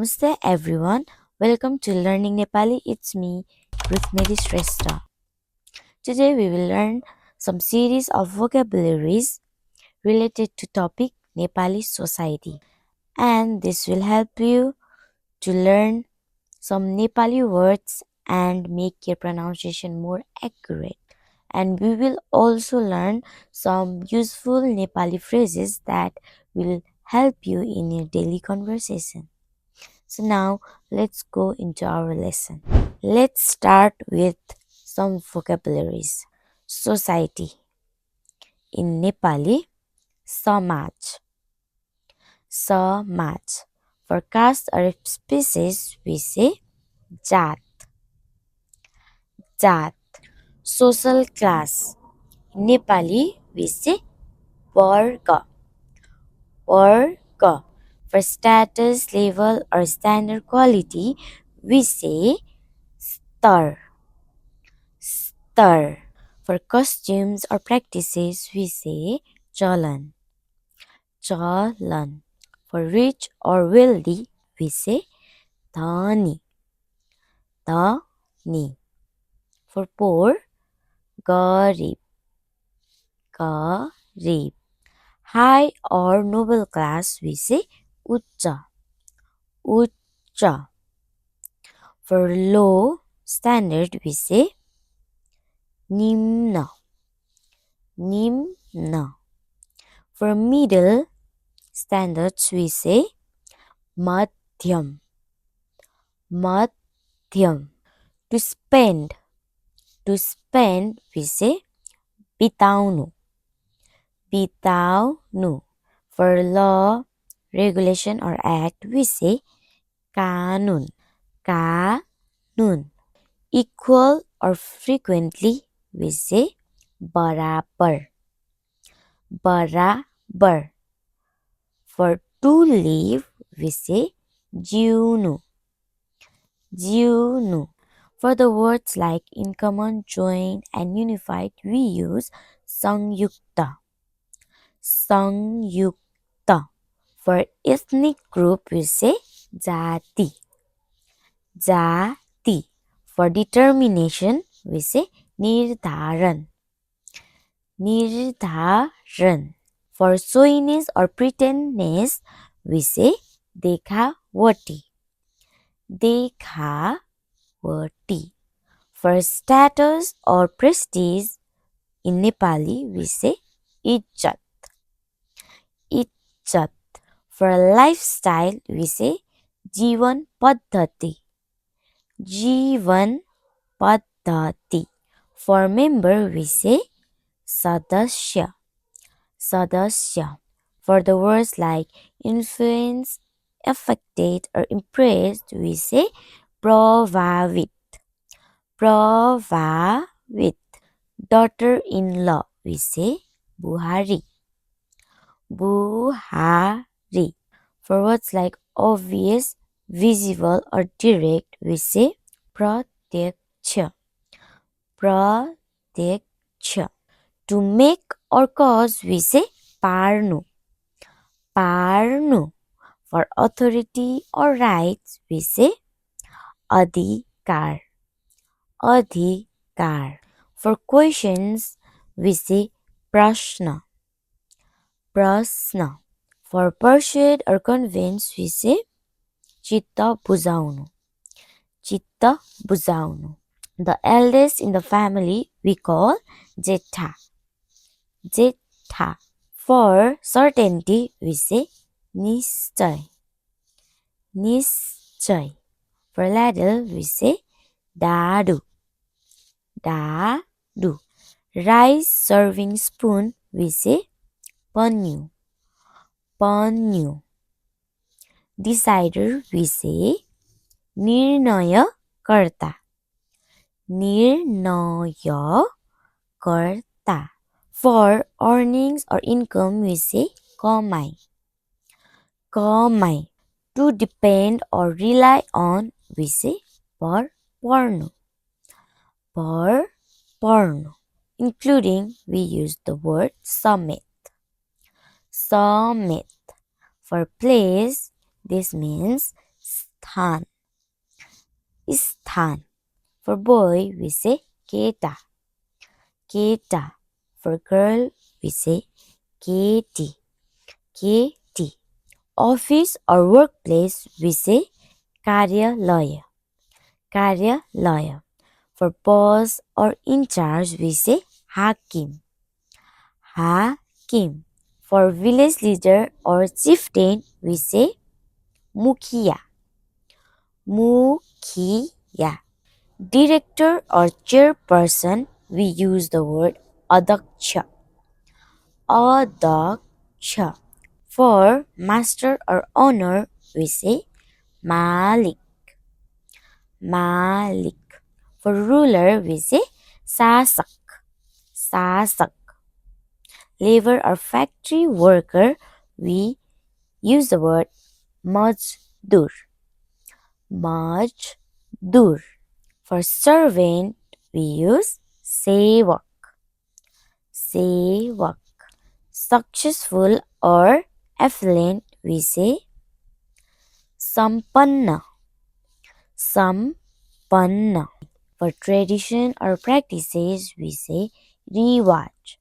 Namaste everyone. Welcome to Learning Nepali. It's me, Ruthmedi Shrestha. Today we will learn some series of vocabularies related to topic Nepali society. And this will help you to learn some Nepali words and make your pronunciation more accurate. And we will also learn some useful Nepali phrases that will help you in your daily conversation. So now let's go into our lesson. Let's start with some vocabularies. Society. In Nepali, samaj. Samaj. For caste or species, we say jat. Jat. Social class. In Nepali, we say varga. Varga. For status, level, or standard quality, we say star. Star. For costumes or practices, we say chalan. Chalan. For rich or wealthy, we say dhani. Dhani. For poor, garib. Garib. High or noble class, we say ucha. Ucha. For low standard, we say nimna. Nimna. For middle standards, we say madhyam. Madhyam. To spend. To spend, we say bitaunu. Bitaunu. For law, regulation or act, we say kanun. Kanun. Equal or frequently, we say barabar. Barabar. For to live, we say jiunu. Jiunu. For the words like in common, joint, and unified, we use sangyukta. Sangyukta. For ethnic group, we say jati. Jati. For determination, we say nirdharan. Nirdharan. For showiness or pretendness, we say dekhavati. Dekhavati. For status or prestige, in Nepali, we say ijjat. Ijjat. For lifestyle, we say jivan paddhati. Jivan paddhati. For member, we say sadasya. Sadasya. For the words like influence, affected, or impressed, we say prabhavit. Prabhavit. Daughter-in-law, we say buhari. Buhari. For words like obvious, visible, or direct, we say pratyaksha. Pratyaksha. To make or cause, we say parnu. Parnu. For authority or rights, we say adhikar. Adhikar. For questions, we say prashna. Prashna. For persuade or convince, we say chitta buzaunu. Chitta buzaunu. The eldest in the family, we call jetha. Jetha. For certainty, we say nischay. Nischay. For ladle, we say dadu. Dadu. Rice serving spoon, we say panyu. Panyu. Decider, we say nirnaya karta. Nirnaya karta. For earnings or income, we say kamai. Kamai. To depend or rely on, we say parnu. Parnu. Including, we use the word summit. Summit. For place, this means स्थान. स्थान. For boy, we say keta. Keta. For girl, we say keti. Keti. Office or workplace, we say karyalaya. Karyalaya. For boss or in charge, we say hakim. Hakim. For village leader or chieftain, we say mukhiya. Mukhiya. Director or chairperson, we use the word adaksha. Adaksha. For master or owner, we say malik. Malik. For ruler, we say sasak. Sasak. Labor or factory worker, we use the word majdur. Majdur. For servant, we use sevak. Sevak. Successful or affluent, we say sampanna. Sampanna. For tradition or practices, we say riwaj.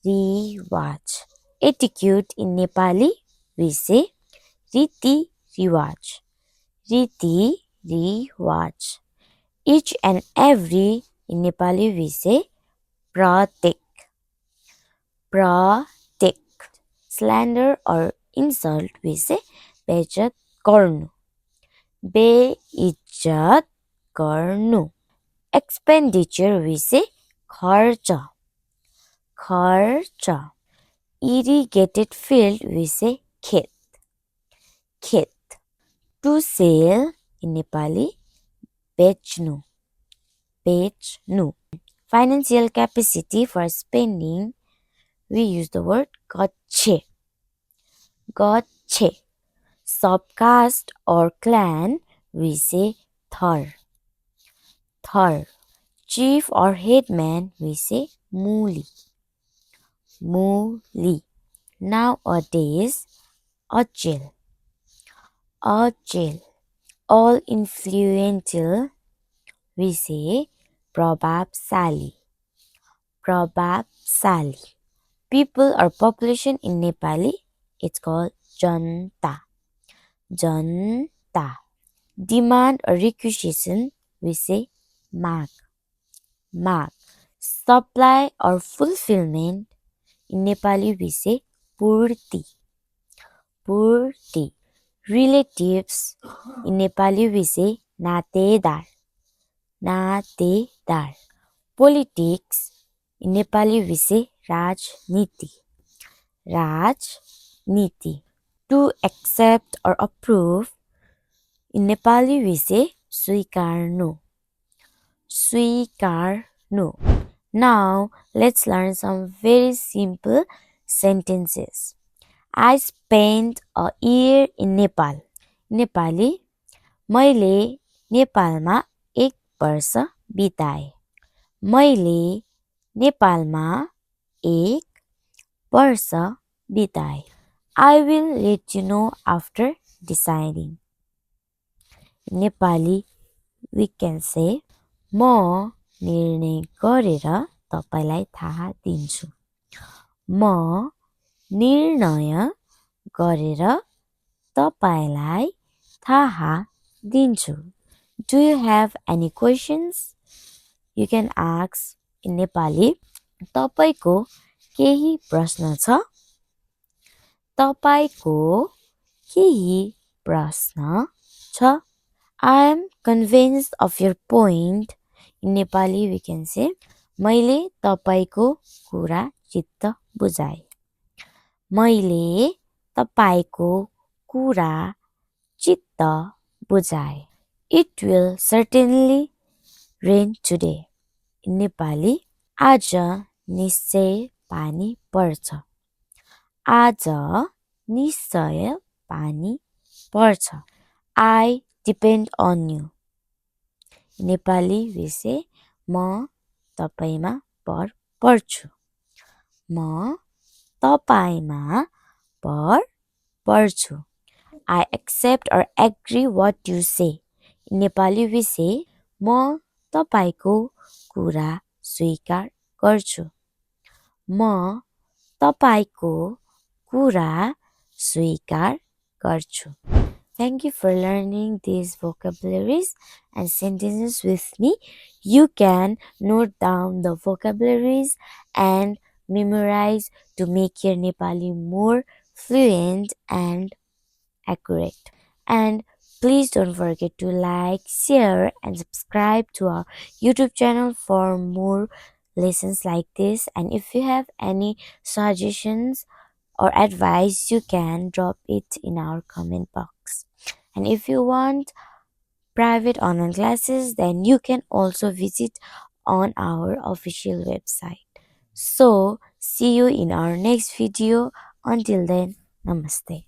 Riwaj. Etiquette in Nepali, we say riti riwaj. Riti riwaj. Each and every in Nepali, we say pratek. Pratek. Slander or insult, we say बेइज्जत गर्नु. बेइज्जत गर्नु. Expenditure, we say खर्च. खर्च. Irrigated field, we say खेत. खेत. To sell in Nepali, बेच्नु. बेच्नु. Financial capacity for spending, we use the word गच्छे. गच्छे. Subcaste or clan, we say thar. Thar. Chief or headman, we say muli. Muli. Nowadays, achil. Achil. All influential, we say prabhavsali. Prabhavsali. People or population in Nepali, it's called janta. Janta. Demand or requisition, we say mag. Mag. Supply or fulfillment, in Nepali we say purti. Purti. Relatives, in Nepali we say natedar. Natedar. Politics, in Nepali we say rajniti. Rajniti. To accept or approve, in Nepali we say swikarnu. Swikarnu. Now let's learn some very simple sentences. I spent a year in Nepal. Nepali मैले नेपालमा 1 वर्ष बिताए. मैले नेपालमा 1 वर्ष बिताए. I will let you know after deciding. Nepali, we can say म निर्णय गरेर तपाईलाई थाहा दिन्छु. म निर्णय गरेर तपाईलाई थाहा दिन्छु. Do you have any questions? You can ask in Nepali. तपाईको केही प्रश्न छ? तपाईको केही प्रश्न छ? I am convinced of your point. In Nepali, we can say, मैले तपाईको कुरा चित्त बुझाए. मैले तपाईको कुरा चित्त बुझाए. It will certainly rain today. In Nepali, आज निश्चय पानी पर्छ. आज निश्चय पानी पर्छ. I depend on you. In Nepali, we say, म तपाईमा भर पर्छु. म तपाईमा भर पर्छु. I accept or agree what you say. In Nepali we say म तपाईको कुरा स्वीकार गर्छु. म तपाईको कुरा स्वीकार गर्छु. Thank you for learning these vocabularies and sentences with me. You can note down the vocabularies and memorize to make your Nepali more fluent and accurate. And please don't forget to like, share, and subscribe to our YouTube channel for more lessons like this. And if you have any suggestions or advice, you can drop it in our comment box. And if you want private online classes, then you can also visit on our official website. So, see you in our next video. Until then, namaste.